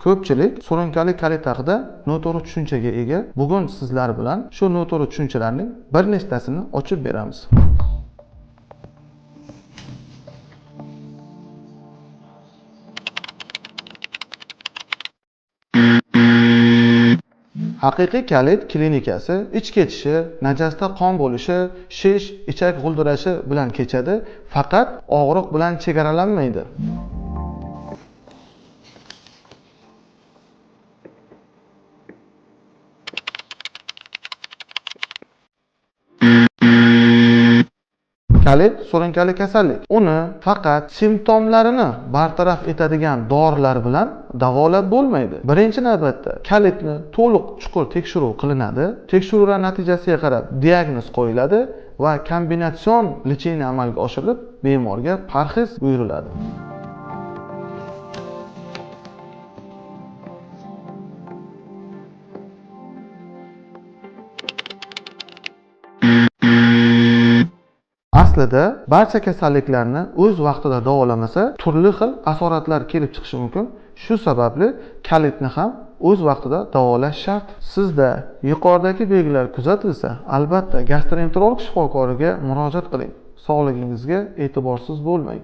Ko'pchilik surunkali kalit haqida noto'g'ri tushunchaga ega. Bugun sizlar bilan shu noto'g'ri tushunchalarning bir nechtasini ochib beramiz. Haqiqiy kalit klinikasi ich ketishi, najasda qon bo'lishi, shish, ichak g'uldirashi bilan kechadi, faqat og'riq bilan chegaralanmaydi. Kalit surunkali kasallik. Uni faqat simptomlarini bartaraf etadigan dorilar bilan davolab bo'lmaydi. Birinchi navbatda kalitni to'liq chuqur tekshiruv qilinadi. Tekshiruvlar natijasiga qarab diagnoz qo'yiladi va kombinatsion lecheniya amalga oshirilib, bemorga parhez buyuriladi. Aslida barcha kasalliklarni o'z vaqtida davolamasa, turli xil asoratlar kelib chiqishi mumkin. Shu sababli kalitni ham o'z vaqtida davolash shart. Sizda yuqoridagi belgilar kuzatilsa, albatta gastroenterolog shifokoriga murojaat qiling. Sog'ligingizga e'tiborsiz bo'lmang.